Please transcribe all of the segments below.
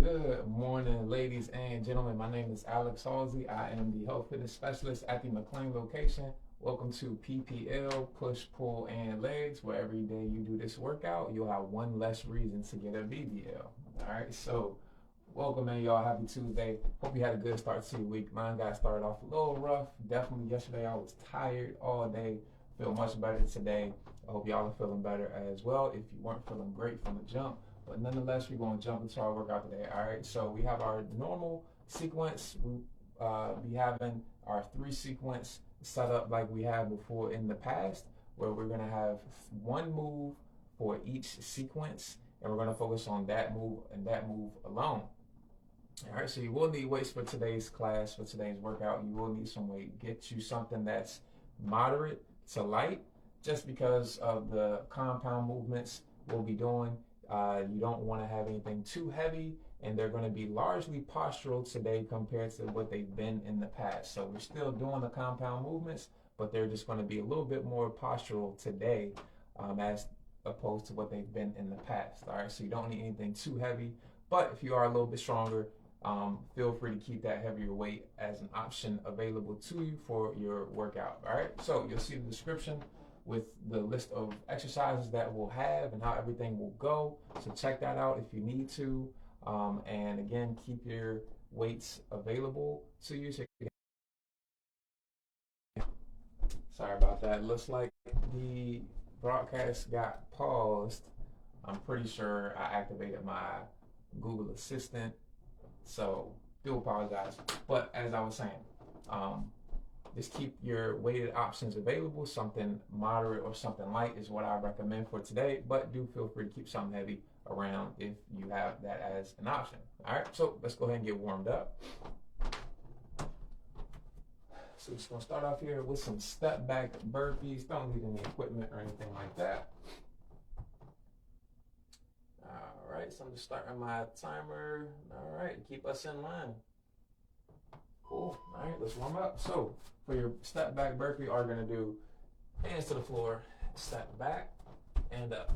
Good morning, ladies and gentlemen. My name is Alex Halsey. I am the health fitness specialist at the McLean location. Welcome to PPL, push, pull, and legs, where every day you do this workout, you'll have one less reason to get a BBL. All right, so welcome in, y'all. Happy Tuesday. Hope you had a good start to your week. Mine got started off a little rough. Definitely yesterday I was tired all day. Feel much better today. I hope y'all are feeling better as well if you weren't feeling great from the jump. But nonetheless, we're going to jump into our workout today. All right, so we have our normal sequence. We be having our 3 sequence set up like we have before in the past, where we're going to have one move for each sequence, and we're going to focus on that move and that move alone. All right, so you will need weights for today's class, for today's workout. You will need some weight. Get you something that's moderate to light, just because of the compound movements we'll be doing. You don't want to have anything too heavy, and they're going to be largely postural today compared to what they've been in the past. So we're still doing the compound movements, but they're just going to be a little bit more postural today as opposed to what they've been in the past. All right, so you don't need anything too heavy, but if you are a little bit stronger, feel free to keep that heavier weight as an option available to you for your workout. All right, so you'll see the description with the list of exercises that we'll have and how everything will go. So check that out if you need to. And again, keep your weights available to you. Sorry about that. Looks like the broadcast got paused. I'm pretty sure I activated my Google Assistant. So do apologize. But as I was saying, just keep your weighted options available. Something moderate or something light is what I recommend for today, but do feel free to keep something heavy around if you have that as an option. All right, so let's go ahead and get warmed up. So we're just gonna start off here with some step back burpees. Don't need any equipment or anything like that. All right, so I'm just starting my timer. All right, keep us in line. Cool. All right, let's warm up. So for your step back burpee, are going to do hands to the floor, step back and up.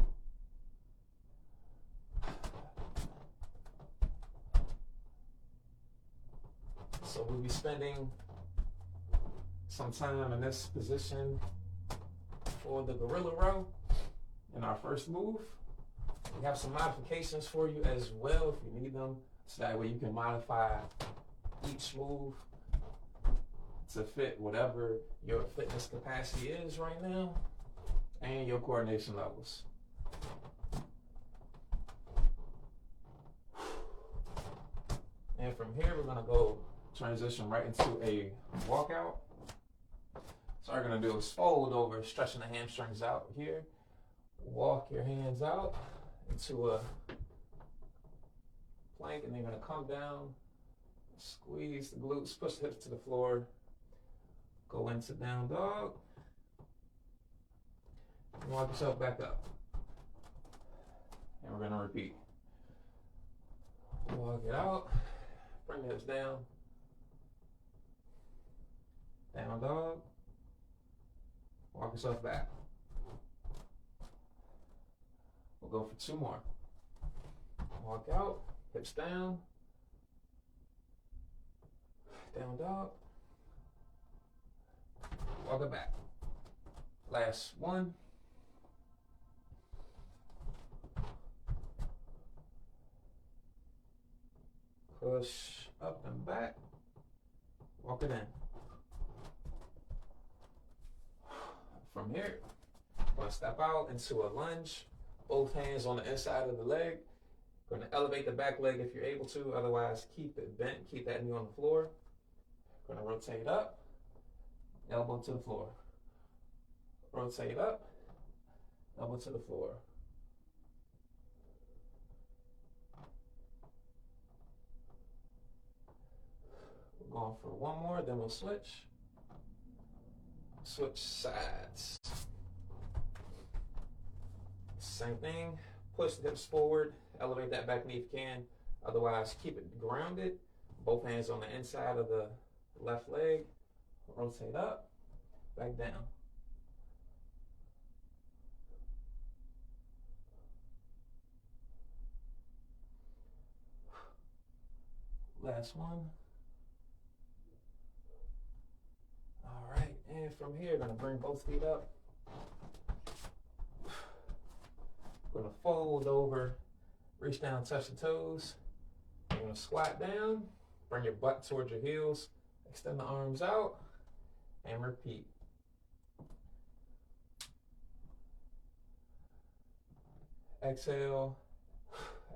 So we'll be spending some time in this position for the gorilla row in our first move. We have some modifications for you as well if you need them, so that way you can modify each move to fit whatever your fitness capacity is right now and your coordination levels. And from here, we're gonna go transition right into a walkout. So what we're gonna do is fold over, stretching the hamstrings out here. Walk your hands out into a plank, and then you're gonna come down, squeeze the glutes, push the hips to the floor, go into down dog, and walk yourself back up. And we're gonna repeat. Walk it out, bring the hips down, down dog, walk yourself back. We'll go for 2 more. Walk out, hips down, down dog, walk it back. Last one. Push up and back, walk it in. From here, I'm going to step out into a lunge, both hands on the inside of the leg. Going to elevate the back leg if you're able to, otherwise keep it bent, keep that knee on the floor. Going to rotate up, elbow to the floor. Rotate up, elbow to the floor. We're going for 1 more, then we'll switch. Switch sides. Same thing, push the hips forward, elevate that back knee if you can. Otherwise, keep it grounded. Both hands on the inside of the left leg. Rotate up, back down. Last one. All right, and from here, gonna bring both feet up. We're gonna fold over, reach down, touch the toes. You're gonna squat down, bring your butt towards your heels, extend the arms out, and repeat. Exhale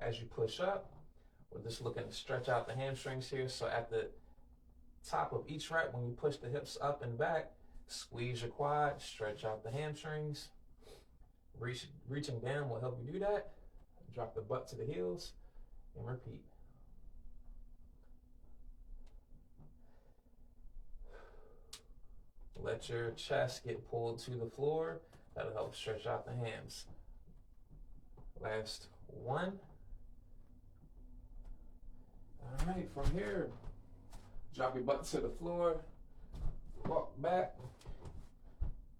as you push up. We're just looking to stretch out the hamstrings here. So at the top of each rep, when you push the hips up and back, squeeze your quad, stretch out the hamstrings. Reaching down will help you do that. Drop the butt to the heels and repeat. Let your chest get pulled to the floor. That'll help stretch out the hams. Last one. All right, from here, drop your butt to the floor, walk back.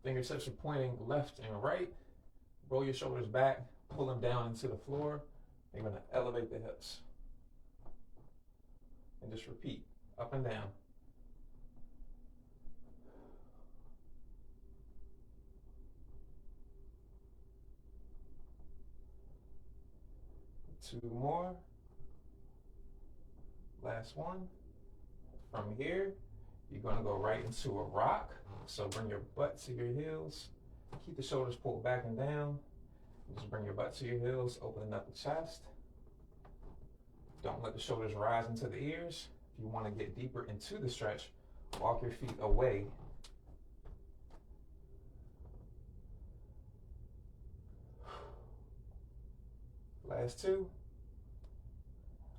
Fingertips are pointing left and right. Roll your shoulders back, pull them down into the floor. You're gonna elevate the hips. And just repeat, up and down. Two more. Last one. From here, you're gonna go right into a rock. So bring your butt to your heels. Keep the shoulders pulled back and down. Just bring your butt to your heels, opening up the chest. Don't let the shoulders rise into the ears. If you want to get deeper into the stretch, walk your feet away. Last two.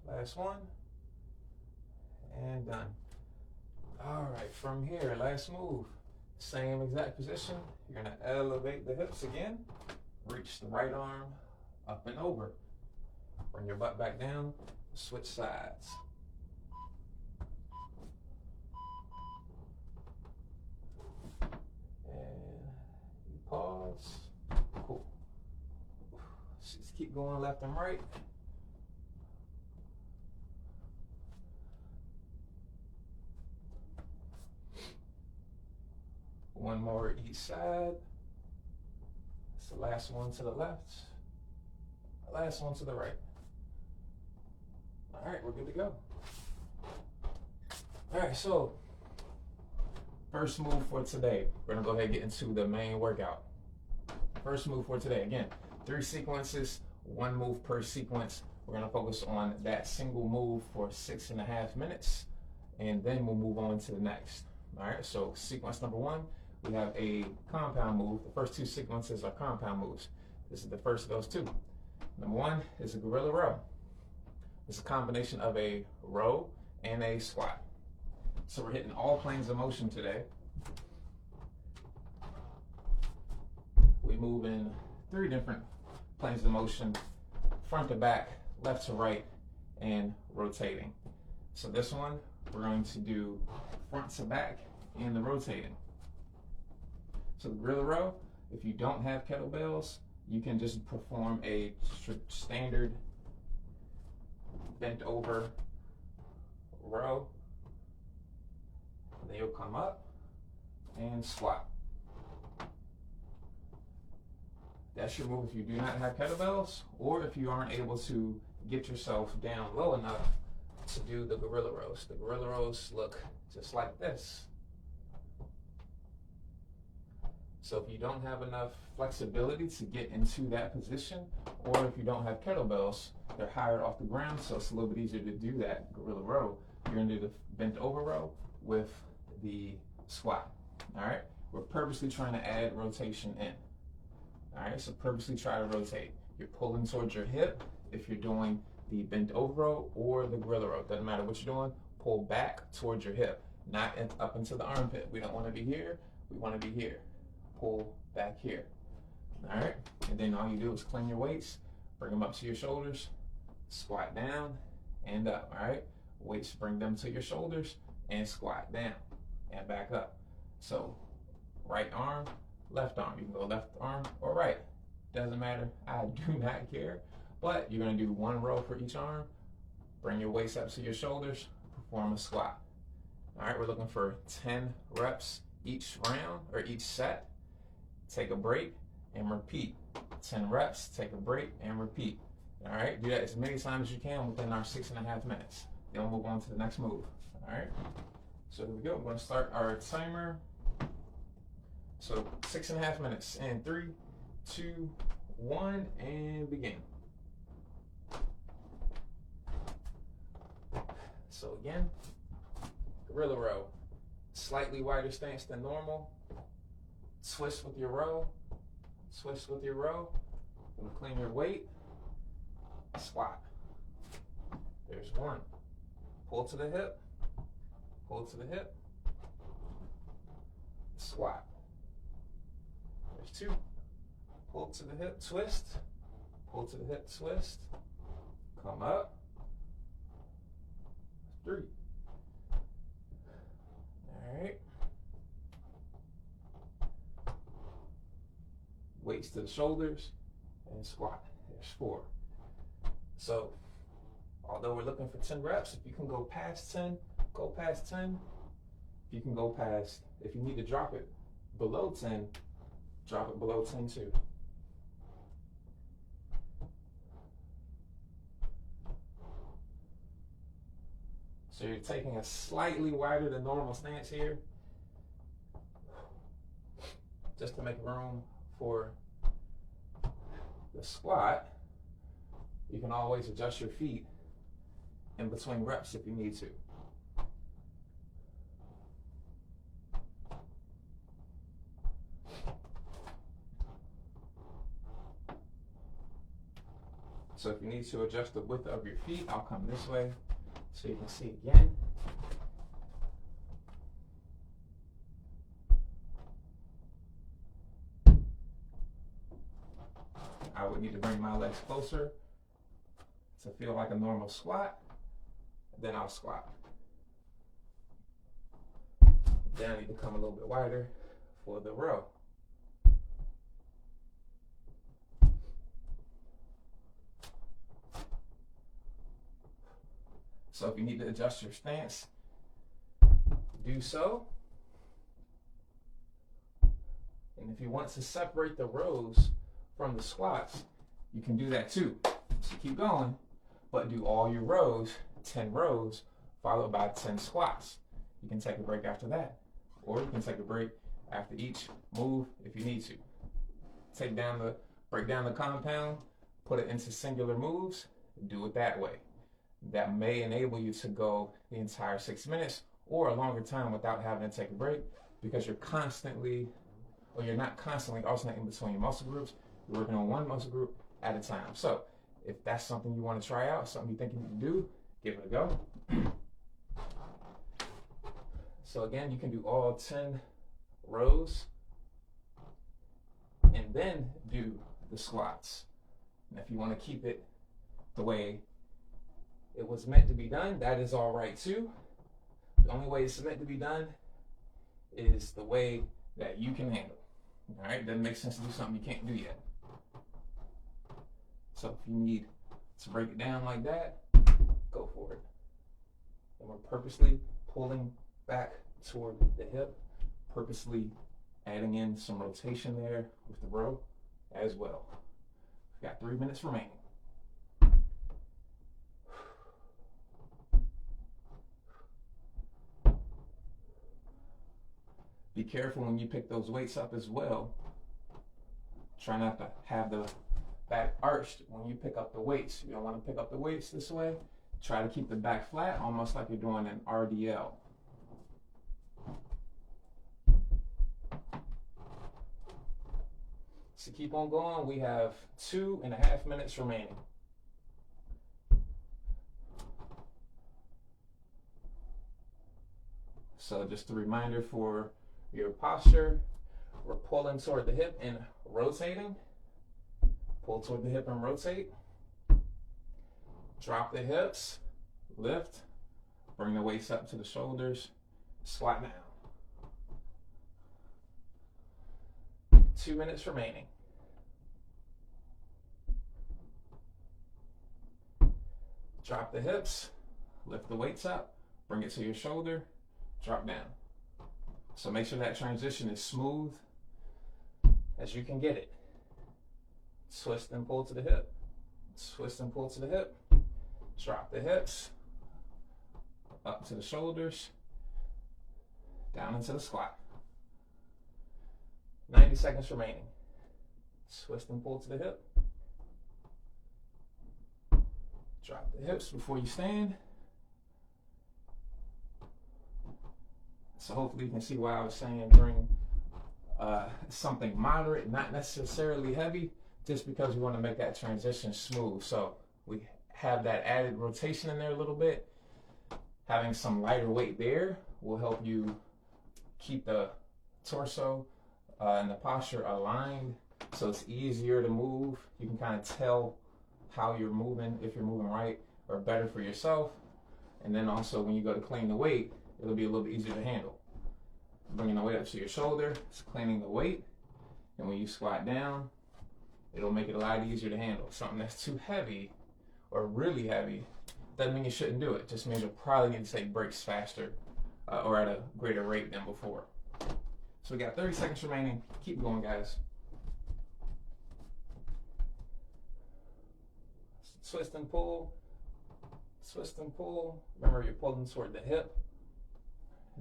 Last one. And done. All right, from here, last move. Same exact position. You're gonna elevate the hips again. Reach the right arm up and over. Bring your butt back down. Switch sides. And you pause. Cool. Just keep going left and right. One more each side. It's the last one to the left. The last one to the right. All right, we're good to go. All right, so first move for today. We're gonna go ahead and get into the main workout. First move for today, again, 3 sequences, 1 move per sequence. We're gonna focus on that single move for 6.5 minutes, and then we'll move on to the next. All right, so sequence number 1, we have a compound move. The first 2 sequences are compound moves. This is the first of those 2. Number 1 is a gorilla row. It's a combination of a row and a squat. So we're hitting all planes of motion today. We move in 3 different planes of motion: front to back, left to right, and rotating. So this one, we're going to do front to back and the rotating. So the gorilla row, if you don't have kettlebells, you can just perform a standard bent over row. And then you'll come up and squat. That's your move if you do not have kettlebells, or if you aren't able to get yourself down low enough to do the gorilla rows. The gorilla rows look just like this. So if you don't have enough flexibility to get into that position, or if you don't have kettlebells, they're higher off the ground, so it's a little bit easier to do that gorilla row. You're gonna do the bent over row with the squat. All right, we're purposely trying to add rotation in. All right, so purposely try to rotate. You're pulling towards your hip if you're doing the bent over row or the gorilla row. Doesn't matter what you're doing, pull back towards your hip, not up into the armpit. We don't want to be here, we want to be here. Pull back here. All right, and then all you do is clean your weights, bring them up to your shoulders, squat down and up. All right, weights, bring them to your shoulders and squat down and back up. So right arm, left arm. You can go left arm or right, doesn't matter. I do not care, but you're gonna do 1 row for each arm. Bring your weights up to your shoulders, form a squat. All right, we're looking for 10 reps each round or each set. Take a break and repeat. 10 reps, take a break and repeat. All right, do that as many times as you can within our 6.5 minutes. Then we'll move on to the next move. All right, so here we go. We're going to start our timer. So 6.5 minutes in 3, 2, 1, and begin. So again, gorilla row, slightly wider stance than normal. Twist with your row, twist with your row. Gonna clean your weight. Squat. There's one. Pull to the hip, pull to the hip. Squat. There's two. Pull to the hip, twist. Pull to the hip, twist. Come up. 3. All right. Weights to the shoulders and squat. There's 4. So, although we're looking for 10 reps, if you can go past 10, go past 10. If you can go past, if you need to drop it below 10, drop it below 10 too. So you're taking a slightly wider than normal stance here, just to make room for the squat. You can always adjust your feet in between reps if you need to. So if you need to adjust the width of your feet, I'll come this way so you can see again. I would need to bring my legs closer to feel like a normal squat. Then I'll squat. Then I need to come a little bit wider for the row. So if you need to adjust your stance, do so. And if you want to separate the rows from the squats, you can do that too. So keep going, but do all your rows, 10 rows, followed by 10 squats. You can take a break after that, or you can take a break after each move if you need to. Break down the compound, put it into singular moves, do it that way. That may enable you to go the entire 6 minutes or a longer time without having to take a break, because you're not constantly alternating between your muscle groups. You're working on one muscle group at a time. So if that's something you want to try out, something you think you can do, give it a go. So again, you can do all 10 rows and then do the squats. And if you want to keep it the way it was meant to be done, that is all right too. The only way it's meant to be done is the way that you can handle. All right, doesn't make sense to do something you can't do yet. So if you need to break it down like that, go for it. And we're purposely pulling back toward the hip, purposely adding in some rotation there with the row as well. We've got 3 minutes remaining. Be careful when you pick those weights up as well. Try not to have the back arched when you pick up the weights. You don't want to pick up the weights this way. Try to keep the back flat, almost like you're doing an RDL. So keep on going. We have 2.5 minutes remaining. So just a reminder for your posture, we're pulling toward the hip and rotating. Pull toward the hip and rotate. Drop the hips, lift, bring the weights up to the shoulders, squat down. 2 minutes remaining. Drop the hips, lift the weights up, Bring it to your shoulder, drop down. So make sure that transition is smooth as you can get it. Twist and pull to the hip. Twist and pull to the hip. Drop the hips. Up to the shoulders. Down into the squat. 90 seconds remaining. Twist and pull to the hip. Drop the hips before you stand. So hopefully you can see why I was saying bring something moderate, not necessarily heavy, just because we want to make that transition smooth. So we have that added rotation in there a little bit. Having some lighter weight there will help you keep the torso and the posture aligned, so it's easier to move. You can kind of tell how you're moving, if you're moving right or better for yourself. And then also when you go to clean the weight, it'll be a little bit easier to handle. Bringing the weight up to your shoulder, it's cleaning the weight. And when you squat down, it'll make it a lot easier to handle. Something that's too heavy or really heavy doesn't mean you shouldn't do it. Just means you'll probably need to take breaks faster or at a greater rate than before. So we got 30 seconds remaining. Keep going, guys. Twist and pull. Twist and pull. Remember, you're pulling toward the hip,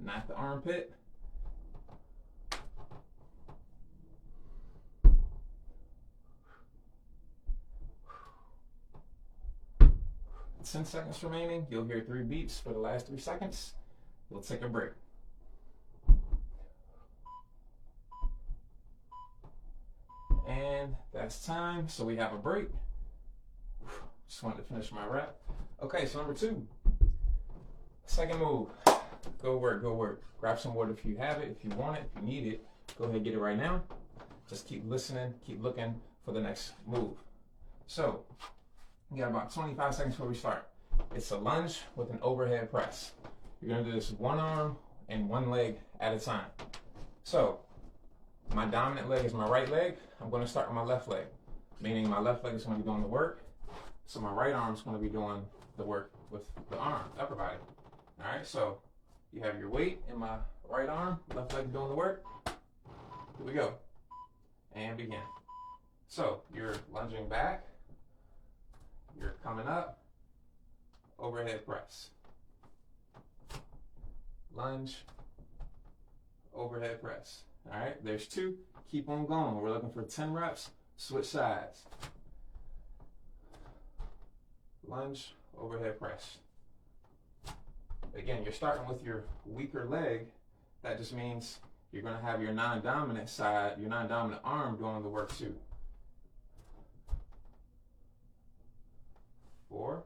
not the armpit. 10 seconds remaining. You'll hear 3 beeps for the last 3 seconds. We'll take a break. And that's time. So we have a break. Just wanted to finish my rep. Okay, so number 2. Second move. Go work, go work. Grab some water if you have it, if you want it, if you need it. Go ahead and get it right now. Just keep listening, keep looking for the next move. So, we got about 25 seconds before we start. It's a lunge with an overhead press. You're gonna do this one arm and one leg at a time. So, my dominant leg is my right leg. I'm gonna start with my left leg, meaning my left leg is gonna be doing the work. So my right arm is gonna be doing the work with the arm, the upper body. All right, so you have your weight in my right arm, left leg doing the work. Here we go. And begin. So you're lunging back, you're coming up, overhead press. Lunge, overhead press. All right, there's 2. Keep on going. We're looking for 10 reps. Switch sides. Lunge, overhead press. Again, you're starting with your weaker leg. That just means you're going to have your non-dominant side, your non-dominant arm doing the work too. 4,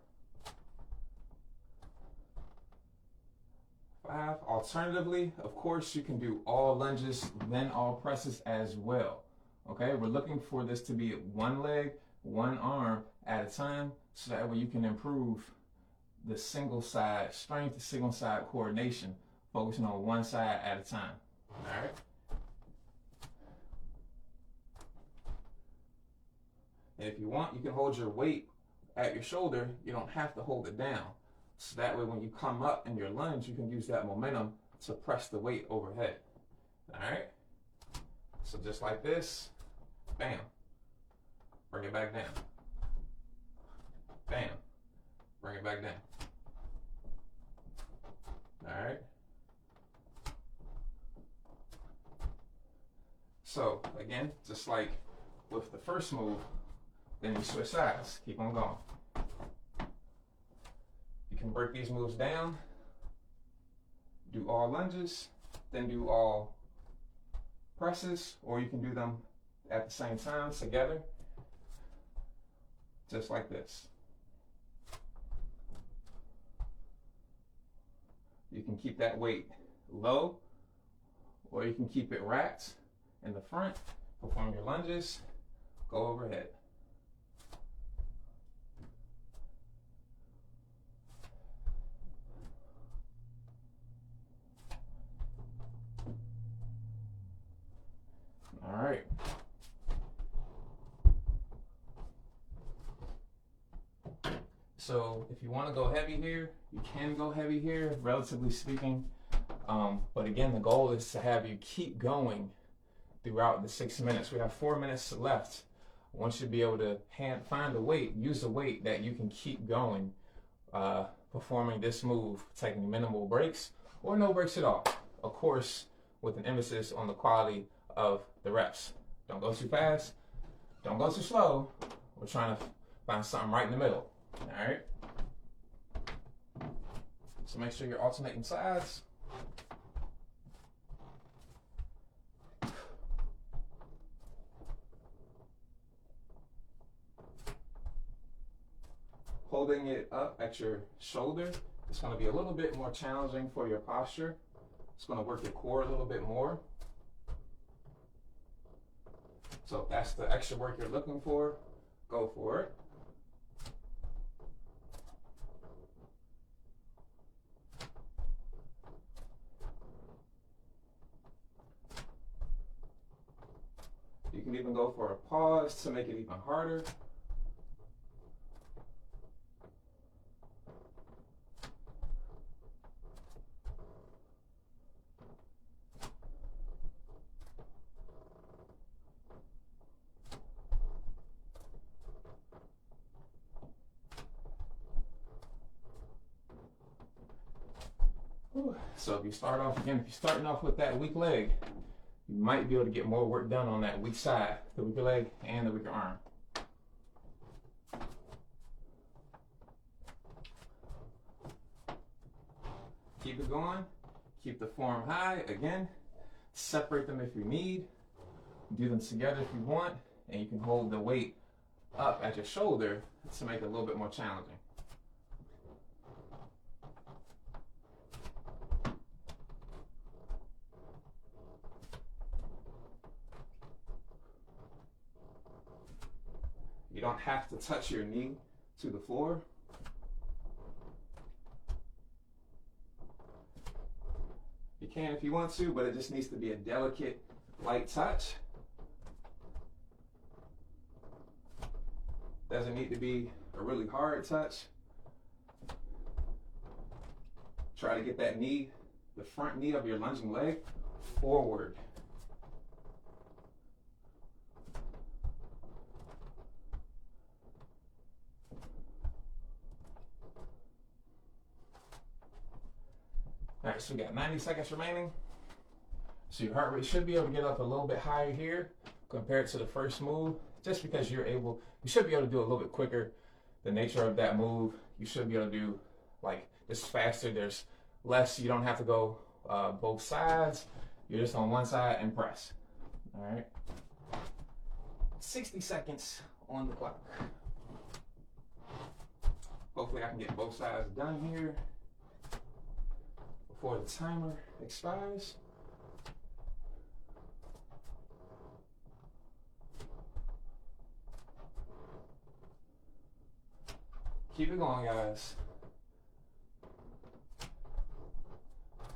5. Alternatively, of course, you can do all lunges, then all presses as well. Okay, we're looking for this to be one leg, one arm at a time, so that way you can improve the single side strength, the single side coordination, focusing on one side at a time. All right. And if you want, you can hold your weight at your shoulder. You don't have to hold it down. So that way when you come up in your lunge, you can use that momentum to press the weight overhead. All right. So just like this, bam. Bring it back down. Bam. Bring it back down. All right. So again, just like with the first move, then you switch sides. Keep on going. You can break these moves down, do all lunges, then do all presses, or you can do them at the same time together, just like this. You can keep that weight low, or you can keep it racked in the front. Perform your lunges, go overhead. All right. So if you want to go heavy here, you can go heavy here, relatively speaking. But again, the goal is to have you keep going throughout the 6 minutes. We have 4 minutes left. Once you be able to find a weight, use a weight that you can keep going, performing this move, taking minimal breaks or no breaks at all. Of course, with an emphasis on the quality of the reps. Don't go too fast. Don't go too slow. We're trying to find something right in the middle. All right. So make sure you're alternating sides. Holding it up at your shoulder, it's going to be a little bit more challenging for your posture. It's going to work your core a little bit more. So if that's the extra work you're looking for, go for it. You can even go for a pause to make it even harder. So if you start off, again, if you're starting off with that weak leg, you might be able to get more work done on that weak side, the weaker leg and the weaker arm. Keep it going. Keep the form high. Again, separate them if you need. Do them together if you want. And you can hold the weight up at your shoulder to make it a little bit more challenging. You don't have to touch your knee to the floor. You can if you want to, but it just needs to be a delicate, light touch. Doesn't need to be a really hard touch. Try to get that knee, the front knee of your lunging leg, forward. All right, so we got 90 seconds remaining. So your heart rate should be able to get up a little bit higher here compared to the first move, just because you should be able to do it a little bit quicker. The nature of that move, you should be able to do like this faster. There's less, you don't have to go both sides. You're just on one side and press. All right. 60 seconds on the clock. Hopefully I can get both sides done here before the timer expires. Keep it going, guys.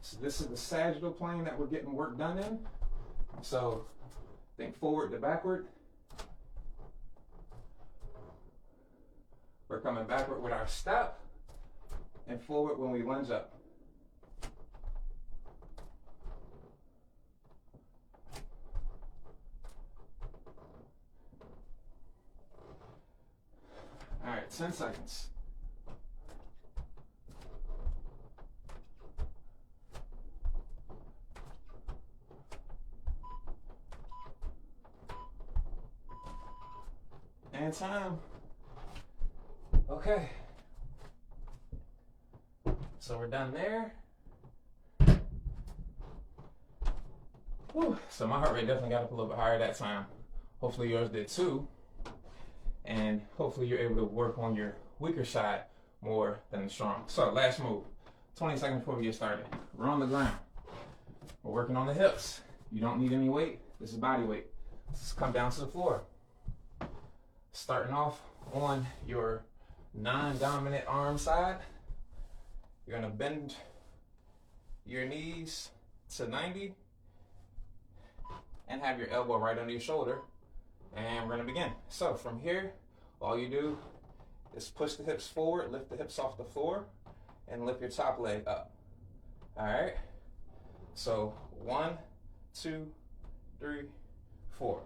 So this is the sagittal plane that we're getting work done in. So think forward to backward. We're coming backward with our step and forward when we lunge up. All right, 10 seconds. And time. Okay. So we're done there. Whew. So my heart rate definitely got up a little bit higher that time. Hopefully yours did too. And hopefully you're able to work on your weaker side more than the strong. So last move, 20 seconds before we get started. We're on the ground. We're working on the hips. You don't need any weight. This is body weight. Just come down to the floor. Starting off on your non-dominant arm side, you're gonna bend your knees to 90 and have your elbow right under your shoulder. And we're gonna begin. So from here, all you do is push the hips forward, lift the hips off the floor, and lift your top leg up. All right? So 1, 2, 3, 4.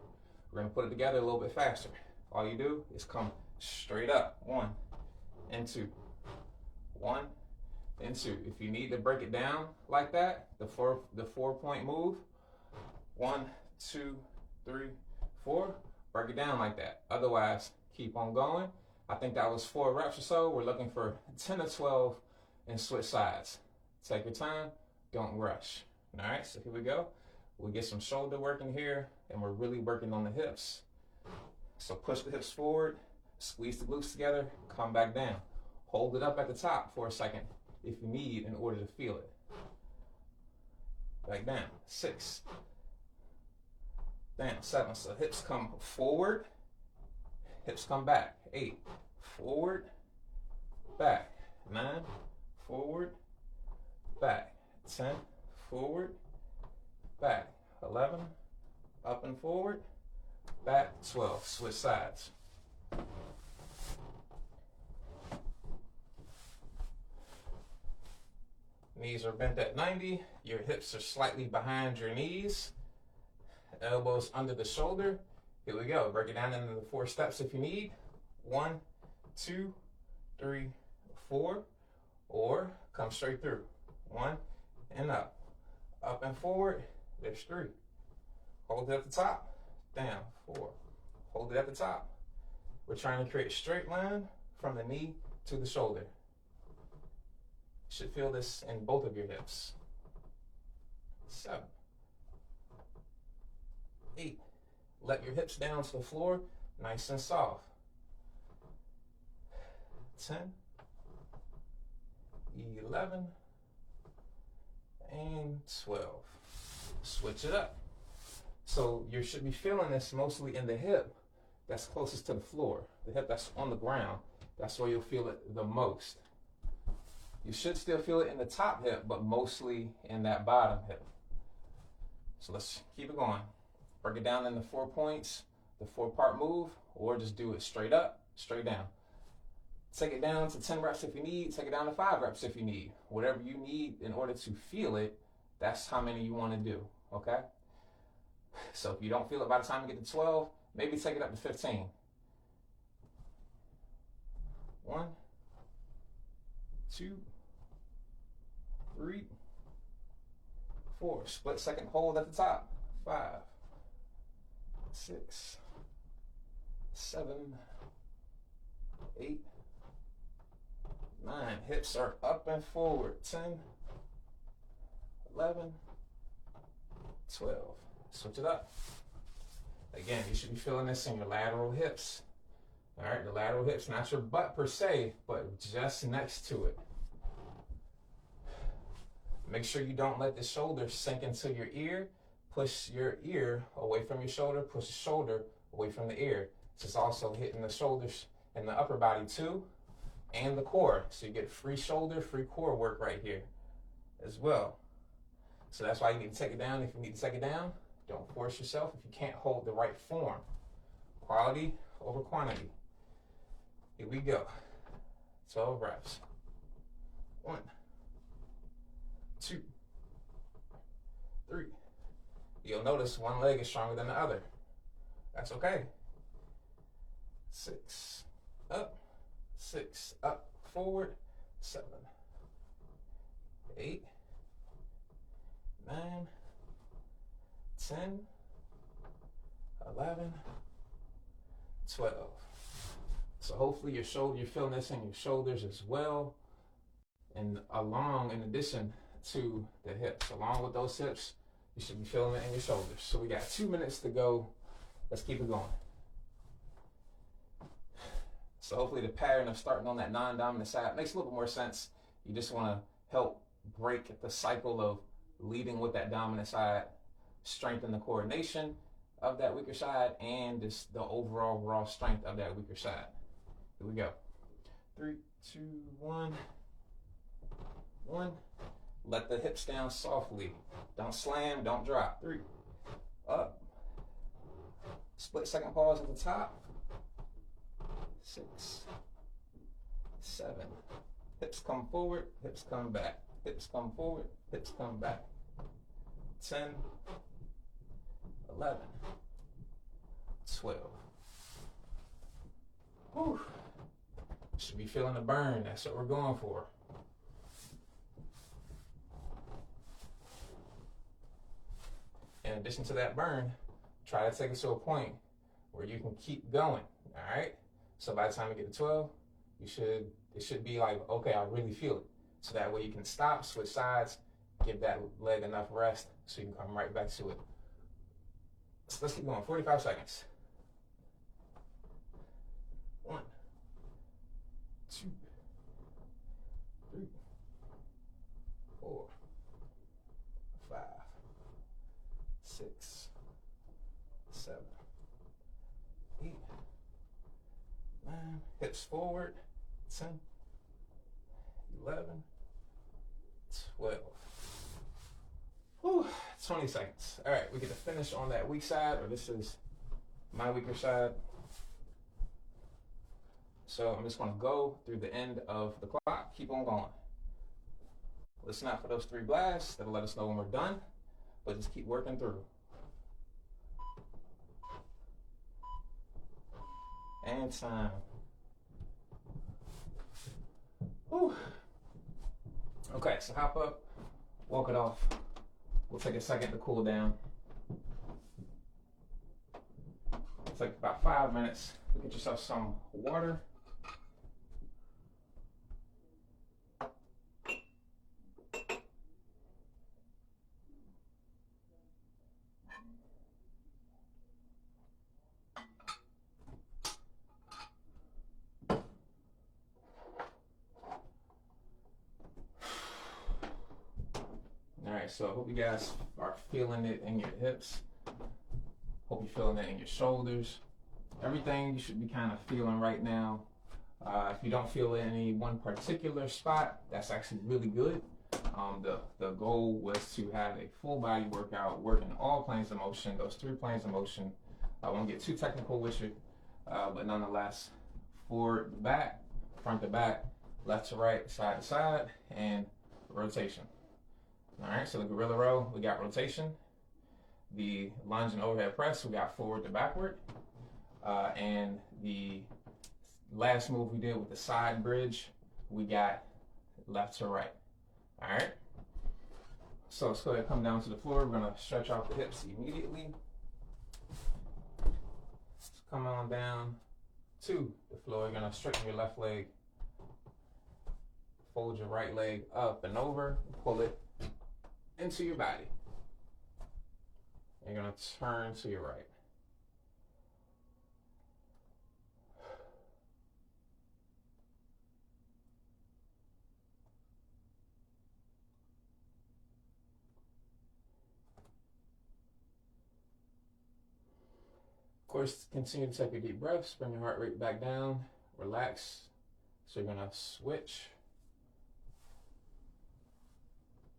We're gonna put it together a little bit faster. All you do is come straight up. 1 and 2. 1 and 2. If you need to break it down like that, the 4-point move, 1, 2, 3, 4, break it down like that. Otherwise, keep on going. I think that was 4 reps or so. We're looking for 10 to 12 and switch sides. Take your time, don't rush. All right, so here we go. We get some shoulder work in here, and we're really working on the hips. So push the hips forward, squeeze the glutes together, come back down. Hold it up at the top for a second if you need in order to feel it. Back down. 6. Down. 7. So hips come forward, hips come back. 8. Forward, back. 9. Forward, back. 10. Forward, back. 11. Up and forward, back. 12. Switch sides. Knees are bent at 90. Your hips are slightly behind your knees. Elbows under the shoulder. Here we go. Break it down into the 4 steps if you need. 1, 2, 3, 4. Or come straight through. 1 and up. Up and forward. There's 3. Hold it at the top. Down. 4. Hold it at the top. We're trying to create a straight line from the knee to the shoulder. You should feel this in both of your hips. 7. 8. Let your hips down to the floor, nice and soft. 10. 11. And 12. Switch it up. So you should be feeling this mostly in the hip that's closest to the floor. The hip that's on the ground, that's where you'll feel it the most. You should still feel it in the top hip, but mostly in that bottom hip. So let's keep it going. Break it down into 4 points, the 4-part move, or just do it straight up, straight down. Take it down to 10 reps if you need, take it down to 5 reps if you need. Whatever you need in order to feel it, that's how many you want to do, okay? So if you don't feel it by the time you get to 12, maybe take it up to 15. 1, 2, 3, 4. Split second hold at the top. 5, 6, 7, 8, 9. Hips are up and forward. 10, 11, 12. Switch it up. Again, you should be feeling this in your lateral hips. All right, the lateral hips, not your butt per se, but just next to it. Make sure you don't let the shoulder sink into your ear. Push your ear away from your shoulder. Push the shoulder away from the ear. This is also hitting the shoulders and the upper body too, and the core. So you get free shoulder, free core work right here as well. So that's why you need to take it down if you need to take it down. Don't force yourself if you can't hold the right form. Quality over quantity. Here we go. 12 reps. 1, 2, 3. You'll notice one leg is stronger than the other. That's okay. 6, up, 6, up, forward, 7, 8, 9, 10, 11, 12. So hopefully you're feeling this in your shoulders as well, and in addition to the hips. Along with those hips, you should be feeling it in your shoulders. So we got 2 minutes to go. Let's keep it going. So hopefully the pattern of starting on that non-dominant side makes a little bit more sense. You just want to help break the cycle of leading with that dominant side, strengthen the coordination of that weaker side, and just the overall raw strength of that weaker side. Here we go. 3, 2, 1. 1. Let the hips down softly. Don't slam, don't drop. 3. Up. Split second pause at the top. 6, 7. Hips come forward, hips come back. Hips come forward, hips come back. 10, 11, 12. Whew. Should be feeling the burn. That's what we're going for. In addition to that burn, try to take it to a point where you can keep going. All right. So by the time you get to 12, it should be like, okay, I really feel it. So that way you can stop, switch sides, give that leg enough rest so you can come right back to it. So let's keep going. 45 seconds. 1, 2, 3, 4, 5, 6, 7, 8, 9. Hips forward. 10, 11, 12. Whew, 20 seconds. All right, we get to finish on that weak side, or this is my weaker side. So I'm just going to go through the end of the clock. Keep on going. Listen out for those 3 blasts. That'll let us know when we're done, but just keep working through. And time. Whew. Okay, so hop up, walk it off. We'll take a second to cool down. It's like about 5 minutes. Get yourself some water. All right, so I hope you guys are feeling it in your hips. Hope you're feeling it in your shoulders. Everything you should be kind of feeling right now. If you don't feel it in any one particular spot, that's actually really good. The goal was to have a full body workout, working all planes of motion, those 3 planes of motion. I won't get too technical with you, but nonetheless, forward to back, front to back, left to right, side to side, and rotation. All right, so the gorilla row, we got rotation. The lunge and overhead press, we got forward to backward. And the last move we did with the side bridge, we got left to right. All right. So let's go ahead and come down to the floor. We're going to stretch out the hips immediately. Let's come on down to the floor. You're going to straighten your left leg. Fold your right leg up and over. Pull it into your body. You're going to turn to your right. Of course, continue to take your deep breaths, bring your heart rate back down, relax. So you're going to switch.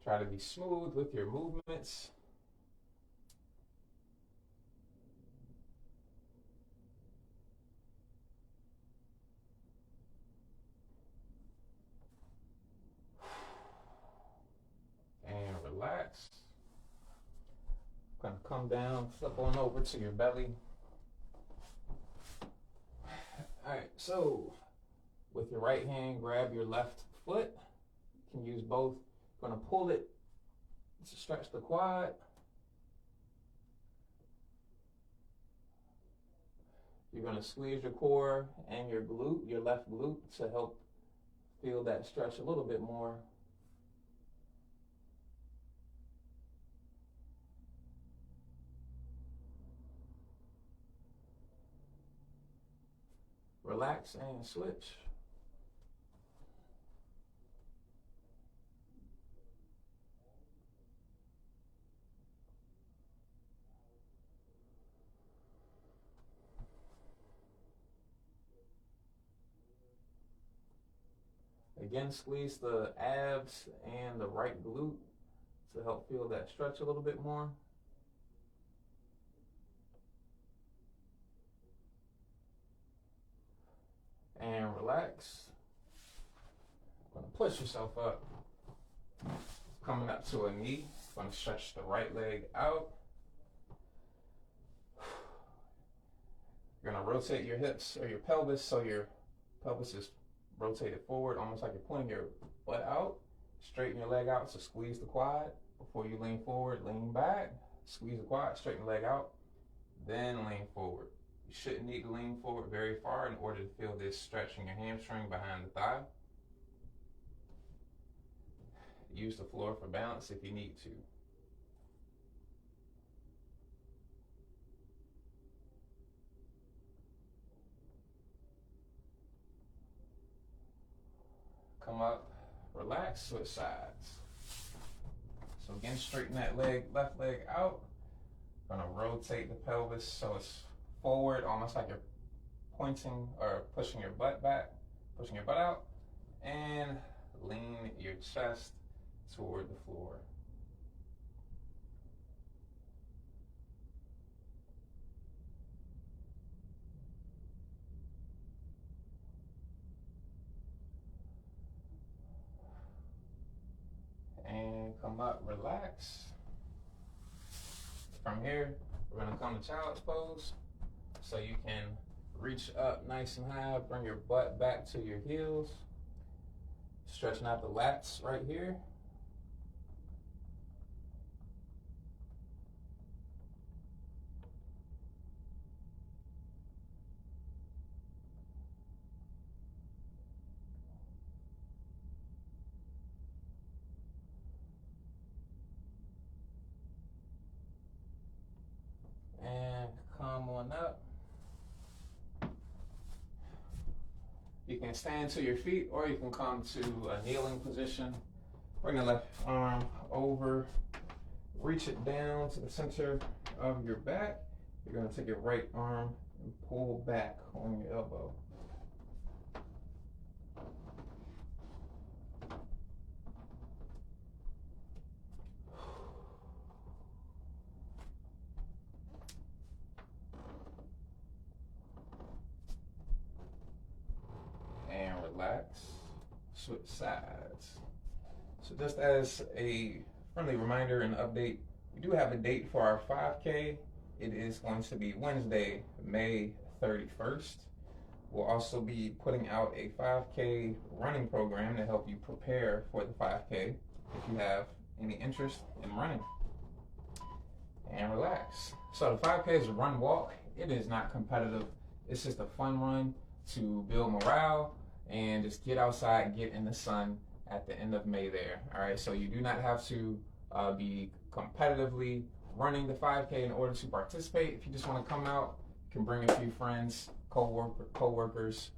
Try to be smooth with your movements. And relax. Going to come down, flip on over to your belly. All right, so with your right hand, grab your left foot. You can use both. Going to pull it to stretch the quad. You're going to squeeze your core and your glute, your left glute, to help feel that stretch a little bit more. Relax and switch. Again, squeeze the abs and the right glute to help feel that stretch a little bit more. And relax. push yourself up. Coming up to a knee. Going to stretch the right leg out. You're going to rotate your hips or your pelvis so your pelvis is rotated forward, almost like you're pulling your butt out. Straighten your leg out, so squeeze the quad. Before you lean forward, lean back. Squeeze the quad, straighten the leg out, then lean forward. You shouldn't need to lean forward very far in order to feel this stretch in your hamstring behind the thigh. Use the floor for balance if you need to. Come up, relax, switch sides. So again, straighten that leg, left leg out. Gonna rotate the pelvis so it's forward, almost like you're pointing or pushing your butt back, pushing your butt out, and lean your chest toward the floor. And come up, relax. From here, we're gonna come to child's pose. So you can reach up nice and high, bring your butt back to your heels. Stretching out the lats right here. And come on up. You can stand to your feet or you can come to a kneeling position. Bring the left arm over, reach it down to the center of your back. You're going to take your right arm and pull back on your elbow. And relax, switch sides. So just as a friendly reminder and update, we do have a date for our 5K. It is going to be Wednesday, May 31st. We'll also be putting out a 5K running program to help you prepare for the 5K if you have any interest in running. And relax. So the 5K is a run walk. It is not competitive. It's just a fun run to build morale and just get outside, get in the sun at the end of May there. All right, so you do not have to be competitively running the 5K in order to participate. If you just want to come out, you can bring a few friends, co-workers.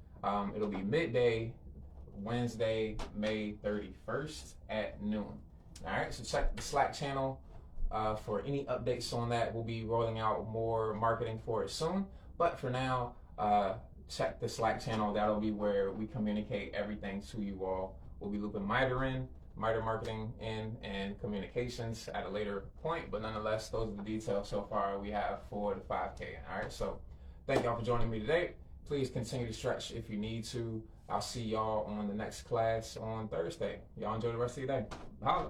It'll be midday, Wednesday, May 31st at noon. All right, so check the Slack channel for any updates on that. We'll be rolling out more marketing for it soon. But for now, check the Slack channel. That'll be where we communicate everything to you all. We'll be looping MITRE marketing in, and communications at a later point. But nonetheless, those are the details so far we have for the 5K. All right, so thank y'all for joining me today. Please continue to stretch if you need to. I'll see y'all on the next class on Thursday. Y'all enjoy the rest of your day. Holla.